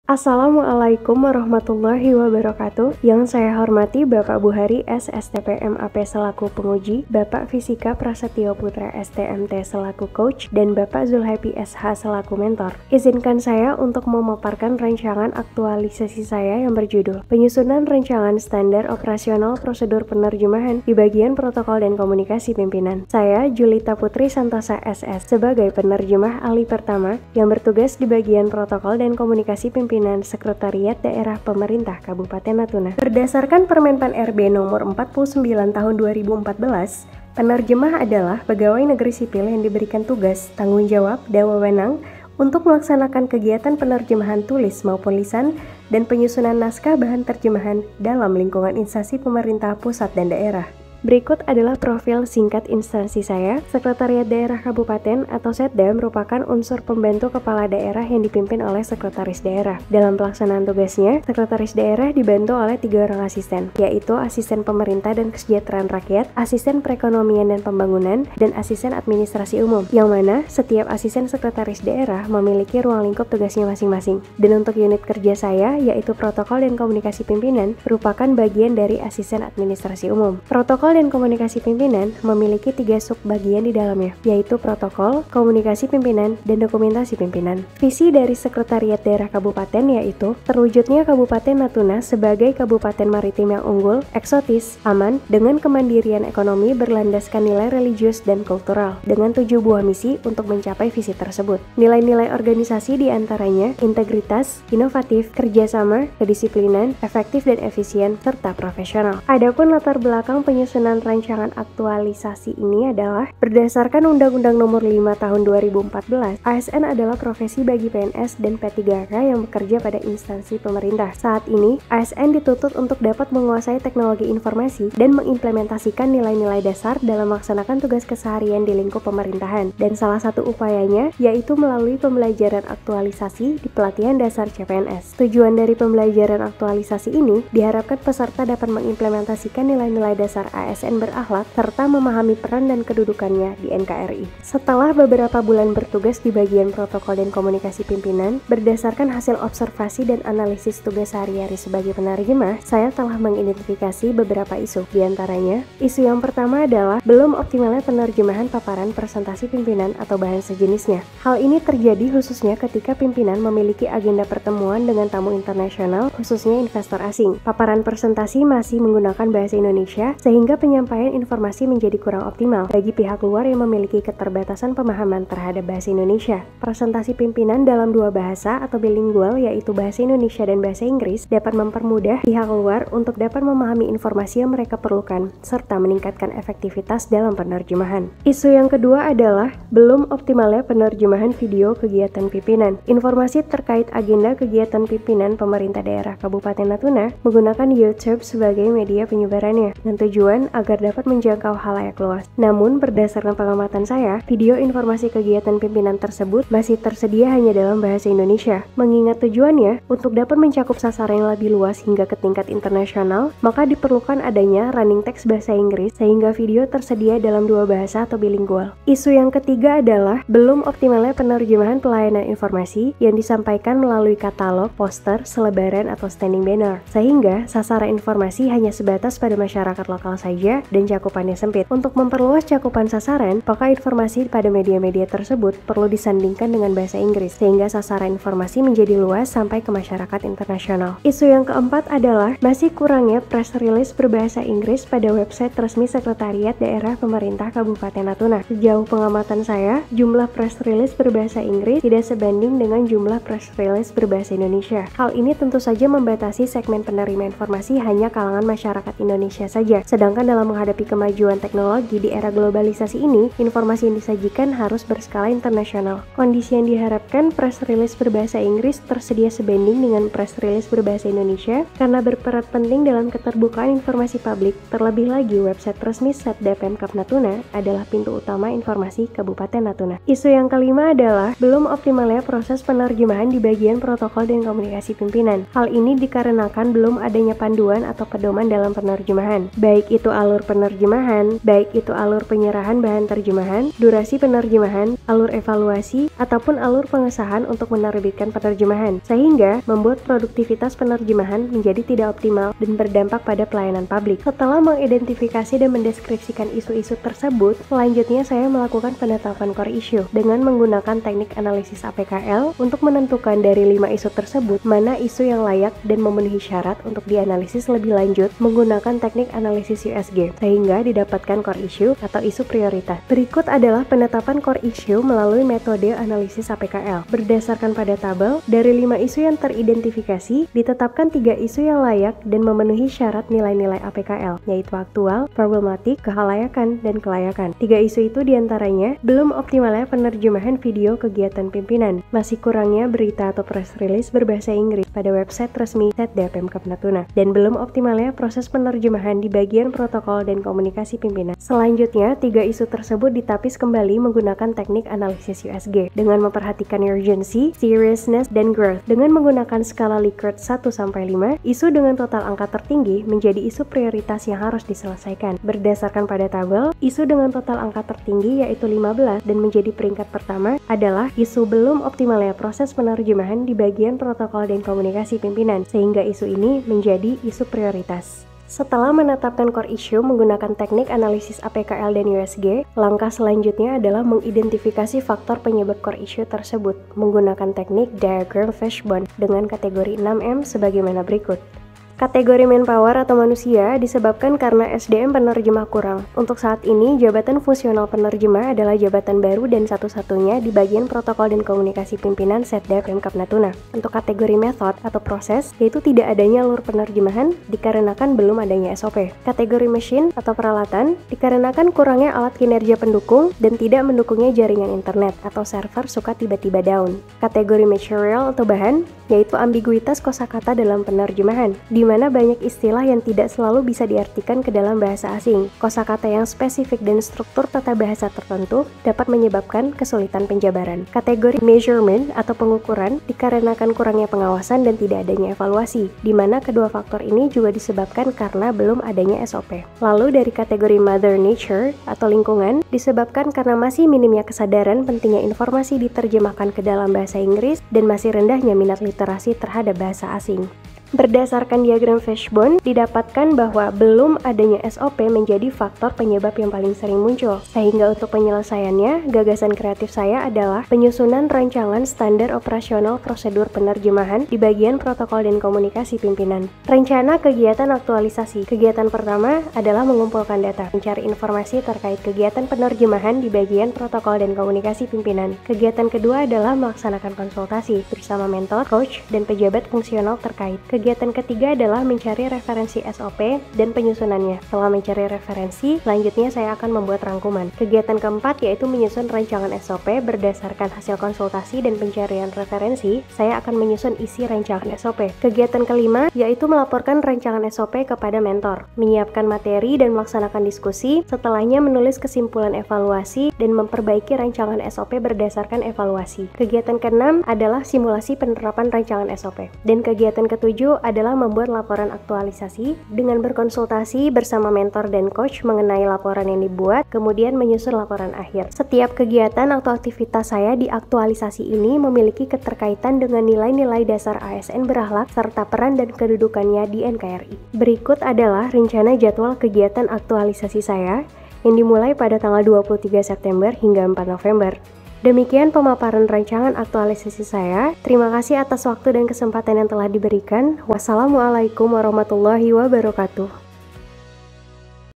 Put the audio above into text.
Assalamualaikum warahmatullahi wabarakatuh. Yang saya hormati Bapak Buhari SSTP MAP selaku penguji, Bapak Fisika Prasetyo Putra STMT selaku coach, dan Bapak Zulhapi SH selaku mentor. Izinkan saya untuk memaparkan rancangan aktualisasi saya yang berjudul Penyusunan Rancangan Standar Operasional Prosedur Penerjemahan di Bagian Protokol dan Komunikasi Pimpinan. Saya Julita Putri Santosa SS sebagai penerjemah ahli pertama yang bertugas di bagian Protokol dan Komunikasi Pimpinan Sekretariat Daerah Pemerintah Kabupaten Natuna. Berdasarkan Permenpan RB nomor 49 tahun 2014, penerjemah adalah pegawai negeri sipil yang diberikan tugas, tanggung jawab, dan wewenang untuk melaksanakan kegiatan penerjemahan tulis maupun lisan dan penyusunan naskah bahan terjemahan dalam lingkungan instansi pemerintah pusat dan daerah. Berikut adalah profil singkat instansi saya. Sekretariat Daerah Kabupaten atau Setda merupakan unsur pembantu kepala daerah yang dipimpin oleh sekretaris daerah. Dalam pelaksanaan tugasnya, sekretaris daerah dibantu oleh 3 orang asisten, yaitu asisten pemerintah dan kesejahteraan rakyat, asisten perekonomian dan pembangunan, dan asisten administrasi umum, yang mana setiap asisten sekretaris daerah memiliki ruang lingkup tugasnya masing-masing. Dan untuk unit kerja saya, yaitu protokol dan komunikasi pimpinan, merupakan bagian dari asisten administrasi umum. Protokol dan komunikasi pimpinan memiliki 3 subbagian di dalamnya, yaitu protokol, komunikasi pimpinan, dan dokumentasi pimpinan. Visi dari Sekretariat Daerah Kabupaten yaitu terwujudnya Kabupaten Natuna sebagai kabupaten maritim yang unggul, eksotis, aman, dengan kemandirian ekonomi berlandaskan nilai religius dan kultural, dengan 7 buah misi untuk mencapai visi tersebut. Nilai-nilai organisasi diantaranya integritas, inovatif, kerjasama, kedisiplinan, efektif dan efisien, serta profesional. Adapun latar belakang penyusunan rancangan aktualisasi ini adalah berdasarkan Undang-Undang Nomor 5 Tahun 2014, ASN adalah profesi bagi PNS dan P3K yang bekerja pada instansi pemerintah. Saat ini, ASN dituntut untuk dapat menguasai teknologi informasi dan mengimplementasikan nilai-nilai dasar dalam melaksanakan tugas keseharian di lingkup pemerintahan. Dan salah satu upayanya yaitu melalui pembelajaran aktualisasi di pelatihan dasar CPNS. Tujuan dari pembelajaran aktualisasi ini diharapkan peserta dapat mengimplementasikan nilai-nilai dasar ASN berakhlak serta memahami peran dan kedudukannya di NKRI. Setelah beberapa bulan bertugas di bagian protokol dan komunikasi pimpinan, berdasarkan hasil observasi dan analisis tugas sehari-hari sebagai penerjemah, saya telah mengidentifikasi beberapa isu. Di antaranya, isu yang pertama adalah belum optimalnya penerjemahan paparan presentasi pimpinan atau bahan sejenisnya. Hal ini terjadi khususnya ketika pimpinan memiliki agenda pertemuan dengan tamu internasional, khususnya investor asing. Paparan presentasi masih menggunakan bahasa Indonesia, sehingga penyampaian informasi menjadi kurang optimal bagi pihak luar yang memiliki keterbatasan pemahaman terhadap bahasa Indonesia. Presentasi pimpinan dalam 2 bahasa atau bilingual yaitu bahasa Indonesia dan bahasa Inggris dapat mempermudah pihak luar untuk dapat memahami informasi yang mereka perlukan serta meningkatkan efektivitas dalam penerjemahan. Isu yang kedua adalah belum optimalnya penerjemahan video kegiatan pimpinan. Informasi terkait agenda kegiatan pimpinan pemerintah daerah Kabupaten Natuna menggunakan YouTube sebagai media penyebarannya dengan tujuan agar dapat menjangkau halayak luas. Namun, berdasarkan pengamatan saya, video informasi kegiatan pimpinan tersebut masih tersedia hanya dalam bahasa Indonesia. Mengingat tujuannya untuk dapat mencakup sasaran yang lebih luas hingga ke tingkat internasional, maka diperlukan adanya running text bahasa Inggris sehingga video tersedia dalam 2 bahasa atau bilingual. Isu yang ketiga adalah belum optimalnya penerjemahan pelayanan informasi yang disampaikan melalui katalog, poster, selebaran, atau standing banner, sehingga sasaran informasi hanya sebatas pada masyarakat lokal saja dan cakupannya sempit. Untuk memperluas cakupan sasaran, maka informasi pada media-media tersebut perlu disandingkan dengan bahasa Inggris sehingga sasaran informasi menjadi luas sampai ke masyarakat internasional. Isu yang keempat adalah masih kurangnya press release berbahasa Inggris pada website resmi Sekretariat Daerah Pemerintah Kabupaten Natuna. Sejauh pengamatan saya, jumlah press release berbahasa Inggris tidak sebanding dengan jumlah press release berbahasa Indonesia. Hal ini tentu saja membatasi segmen penerima informasi hanya kalangan masyarakat Indonesia saja. Sedangkan dalam menghadapi kemajuan teknologi di era globalisasi ini, informasi yang disajikan harus berskala internasional. Kondisi yang diharapkan press release berbahasa Inggris tersedia sebanding dengan press release berbahasa Indonesia karena berperan penting dalam keterbukaan informasi publik. Terlebih lagi, website resmi Setda Pemkab Natuna adalah pintu utama informasi Kabupaten Natuna. Isu yang kelima adalah belum optimalnya proses penerjemahan di bagian protokol dan komunikasi pimpinan. Hal ini dikarenakan belum adanya panduan atau pedoman dalam penerjemahan, baik itu alur penerjemahan, baik itu alur penyerahan bahan terjemahan, durasi penerjemahan, alur evaluasi, ataupun alur pengesahan untuk menerbitkan penerjemahan, sehingga membuat produktivitas penerjemahan menjadi tidak optimal dan berdampak pada pelayanan publik. Setelah mengidentifikasi dan mendeskripsikan isu-isu tersebut, selanjutnya saya melakukan penetapan core issue dengan menggunakan teknik analisis APKL untuk menentukan dari 5 isu tersebut mana isu yang layak dan memenuhi syarat untuk dianalisis lebih lanjut menggunakan teknik analisis USG, sehingga didapatkan core issue atau isu prioritas. Berikut adalah penetapan core issue melalui metode analisis APKL. Berdasarkan pada tabel, dari 5 isu yang teridentifikasi, ditetapkan 3 isu yang layak dan memenuhi syarat nilai-nilai APKL, yaitu aktual, problematik, kehalayakan, dan kelayakan. 3 isu itu diantaranya belum optimalnya penerjemahan video kegiatan pimpinan, masih kurangnya berita atau press release berbahasa Inggris pada website resmi Setda Pemkab Natuna, dan belum optimalnya proses penerjemahan di bagian protokol dan komunikasi pimpinan. Selanjutnya, 3 isu tersebut ditapis kembali menggunakan teknik analisis USG dengan memperhatikan urgency, seriousness, dan growth. Dengan menggunakan skala Likert 1-5, isu dengan total angka tertinggi menjadi isu prioritas yang harus diselesaikan. Berdasarkan pada tabel, isu dengan total angka tertinggi yaitu 15 dan menjadi peringkat pertama adalah isu belum optimalnya proses penerjemahan di bagian protokol dan komunikasi pimpinan, sehingga isu ini menjadi isu prioritas. Setelah menetapkan core issue menggunakan teknik analisis APKL dan USG, langkah selanjutnya adalah mengidentifikasi faktor penyebab core issue tersebut menggunakan teknik diagram fishbone dengan kategori 6M sebagaimana berikut. Kategori manpower atau manusia disebabkan karena SDM penerjemah kurang. Untuk saat ini, jabatan fungsional penerjemah adalah jabatan baru dan satu-satunya di bagian protokol dan komunikasi pimpinan Setda Pemkab Natuna. Untuk kategori method atau proses, yaitu tidak adanya alur penerjemahan dikarenakan belum adanya SOP. Kategori machine atau peralatan dikarenakan kurangnya alat kinerja pendukung dan tidak mendukungnya jaringan internet atau server suka tiba-tiba down. Kategori material atau bahan, yaitu ambiguitas kosakata dalam penerjemahan, di mana banyak istilah yang tidak selalu bisa diartikan ke dalam bahasa asing. Kosakata yang spesifik dan struktur tata bahasa tertentu dapat menyebabkan kesulitan penjabaran. Kategori measurement atau pengukuran dikarenakan kurangnya pengawasan dan tidak adanya evaluasi, di mana kedua faktor ini juga disebabkan karena belum adanya SOP. Lalu dari kategori mother nature atau lingkungan disebabkan karena masih minimnya kesadaran pentingnya informasi diterjemahkan ke dalam bahasa Inggris dan masih rendahnya minat literasi terhadap bahasa asing. Berdasarkan diagram fishbone, didapatkan bahwa belum adanya SOP menjadi faktor penyebab yang paling sering muncul. Sehingga untuk penyelesaiannya, gagasan kreatif saya adalah penyusunan rancangan standar operasional prosedur penerjemahan di bagian protokol dan komunikasi pimpinan. Rencana kegiatan aktualisasi. Kegiatan pertama adalah mengumpulkan data, mencari informasi terkait kegiatan penerjemahan di bagian protokol dan komunikasi pimpinan. Kegiatan kedua adalah melaksanakan konsultasi bersama mentor, coach, dan pejabat fungsional terkait. Kegiatan ketiga adalah mencari referensi SOP dan penyusunannya. Setelah mencari referensi, selanjutnya saya akan membuat rangkuman. Kegiatan keempat yaitu menyusun rancangan SOP berdasarkan hasil konsultasi dan pencarian referensi. Saya akan menyusun isi rancangan SOP. Kegiatan kelima yaitu melaporkan rancangan SOP kepada mentor, menyiapkan materi dan melaksanakan diskusi. Setelahnya menulis kesimpulan evaluasi dan memperbaiki rancangan SOP berdasarkan evaluasi. Kegiatan keenam adalah simulasi penerapan rancangan SOP. Dan kegiatan ketujuh adalah membuat laporan aktualisasi dengan berkonsultasi bersama mentor dan coach mengenai laporan yang dibuat, kemudian menyusun laporan akhir. Setiap kegiatan atau aktivitas saya di aktualisasi ini memiliki keterkaitan dengan nilai-nilai dasar ASN berakhlak serta peran dan kedudukannya di NKRI. Berikut adalah rencana jadwal kegiatan aktualisasi saya yang dimulai pada tanggal 23 September hingga 4 November. Demikian pemaparan rancangan aktualisasi saya. Terima kasih atas waktu dan kesempatan yang telah diberikan. Wassalamualaikum warahmatullahi wabarakatuh.